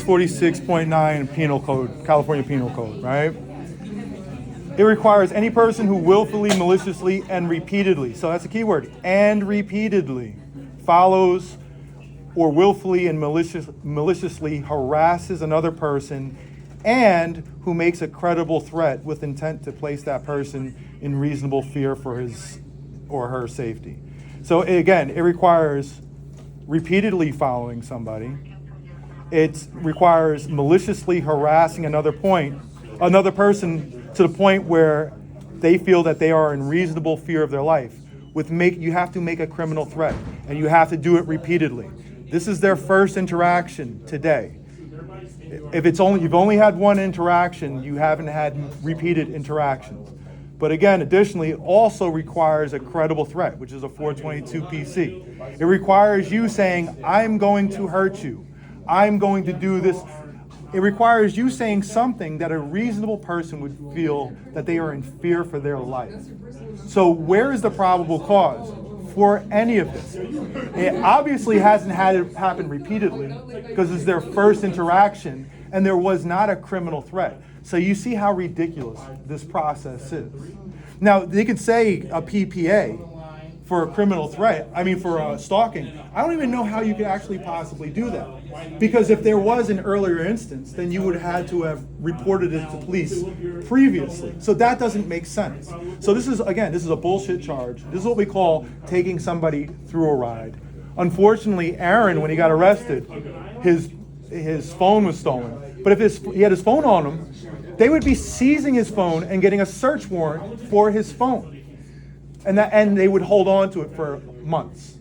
46.9 Penal Code, California Penal Code, right? It requires any person who willfully, maliciously, and repeatedly, so that's a key word, and repeatedly follows or willfully and maliciously harasses another person and who makes a credible threat with intent to place that person in reasonable fear for his or her safety. So again, it requires repeatedly following somebody. It requires maliciously harassing another person to the point where they feel that they are in reasonable fear of their life. You have to make a criminal threat, and you have to do it repeatedly. This is their first interaction today. If you've only had one interaction, you haven't had repeated interactions. But again, additionally, it also requires a credible threat, which is a 422 PC. It requires you saying, I'm going to hurt you. I'm going to do this. It requires you saying something that a reasonable person would feel that they are in fear for their life. So where is the probable cause for any of this? It obviously hasn't had it happen repeatedly because it's their first interaction and there was not a criminal threat. So you see how ridiculous this process is. Now, they could say a PPA for a criminal threat, for stalking. I don't even know how you could actually possibly do that. Because if there was an earlier instance, then you would have had to have reported it to police previously. So that doesn't make sense. So this is a bullshit charge. This is what we call taking somebody through a ride. Unfortunately, Aaron, when he got arrested, his phone was stolen. But if he had his phone on him, they would be seizing his phone and getting a search warrant for his phone. And they would hold on to it for months.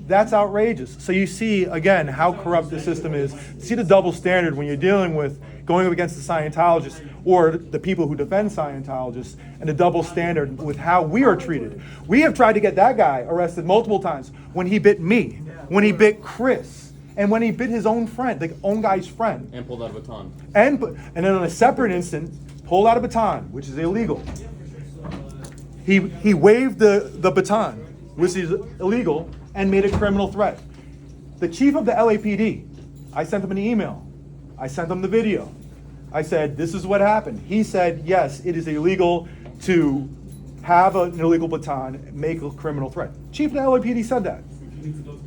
That's outrageous. So you see, again, how corrupt the system is. See the double standard when you're dealing with going up against the Scientologists or the people who defend Scientologists, and the double standard with how we are treated. We have tried to get that guy arrested multiple times when he bit me, when he bit Chris, and when he bit his own friend, the own guy's friend. And pulled out a baton. And then on a separate instance, pulled out a baton, which is illegal. He waved the baton, which is illegal, and made a criminal threat. The chief of the LAPD, I sent him an email. I sent him the video. I said, this is what happened. He said, yes, it is illegal to have an illegal baton, make a criminal threat. Chief of the LAPD said that.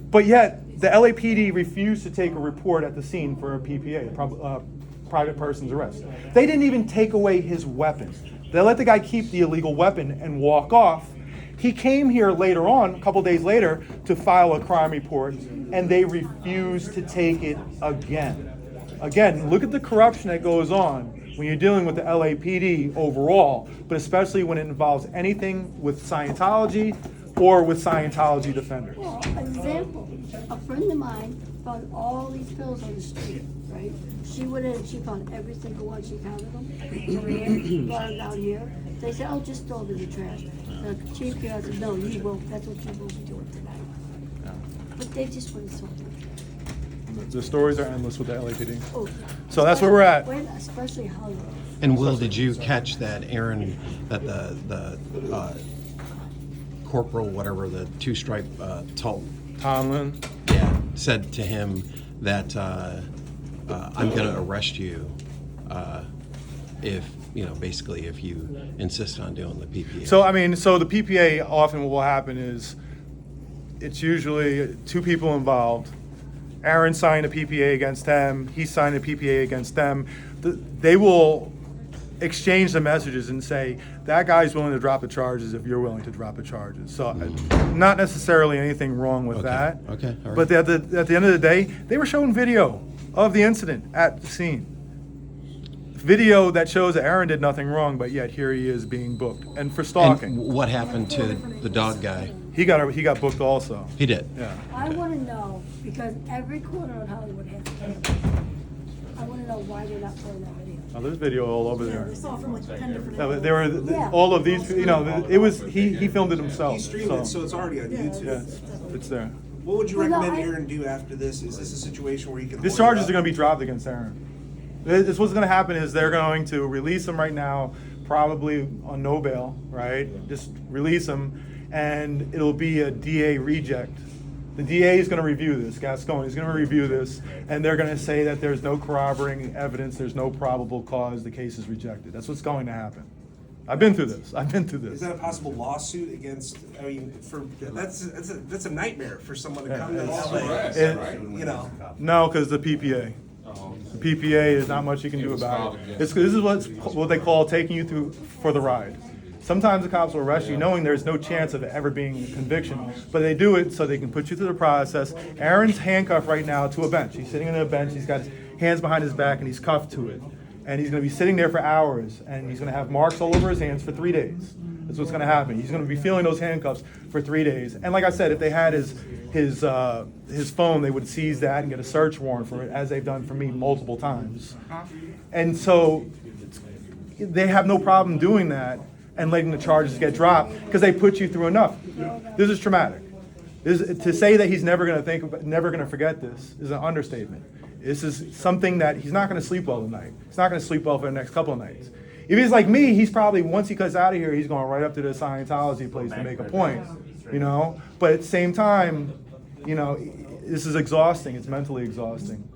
But yet, the LAPD refused to take a report at the scene for a PPA, private person's arrest. They didn't even take away his weapon. They let the guy keep the illegal weapon and walk off. He came here later on, a couple days later, to file a crime report, and they refused to take it again. Again, look at the corruption that goes on when you're dealing with the LAPD overall, but especially when it involves anything with Scientology or with Scientology defenders. Well, example, a friend of mine found all these pills on the street, right? She went in and she found every single one. She counted them, brought them down here. They said, oh, just throw them in the trash. The chief here said, no, you won't. That's what you will be doing tonight. But they just went so The stories are endless with the LAPD. Oh, So that's where we're at. Especially Hollywood. And Will, did you catch that Aaron, that the corporal, whatever, the two-stripe Tomlin. Yeah, said to him that I'm going to arrest you if, basically if you insist on doing the PPA. So the PPA, often what will happen is it's usually two people involved. Aaron signed a PPA against them. He signed a PPA against them. They will exchange the messages and say, that guy's willing to drop the charges if you're willing to drop the charges. So not necessarily anything wrong with that. Okay. All right. But at the end of the day, they were showing video of the incident at the scene. Video that shows that Aaron did nothing wrong, but yet here he is being booked. And for stalking. And what happened to the dog guy? He got booked also. He did? Yeah. I want to know, because every corner of Hollywood has cameras. I want to know why they're not playing that video. Oh, there's video all over there. They saw from like 10 different No, angles. there were all of these. It was he filmed it himself. He streamed it, so it's already on YouTube. Yeah, it's there. What would you Well, no, recommend I- Aaron do after this? Is this a situation where he can? These charges are going to be dropped against Aaron. This what's going to happen is they're going to release him right now, probably on no bail, right? Just release him, and it'll be a DA reject The DA is going to review this. Gascon is going to review this, and they're going to say that there's no corroborating evidence, there's no probable cause, the case is rejected. That's what's going to happen. I've been through this. Is that a possible lawsuit against, I mean, that's a nightmare for someone to come to LA, you know? No, because the PPA. The PPA is not much you can do about it. This is what they call taking you through for the ride. Sometimes the cops will arrest you knowing there's no chance of it ever being a conviction, but they do it so they can put you through the process. Aaron's handcuffed right now to a bench. He's sitting on a bench. He's got his hands behind his back and he's cuffed to it. And he's going to be sitting there for hours, and he's going to have marks all over his hands for 3 days. That's what's going to happen. He's going to be feeling those handcuffs for 3 days. And like I said, if they had his phone, they would seize that and get a search warrant for it, as they've done for me multiple times. And so they have no problem doing that and letting the charges get dropped because they put you through enough. This is traumatic. To say that he's never going to forget this is an understatement. This is something that he's not going to sleep well tonight. He's not going to sleep well for the next couple of nights. If he's like me, he's probably, once he cuts out of here, he's going right up to the Scientology place to make a point, you know? But at the same time, you know, this is exhausting. It's mentally exhausting.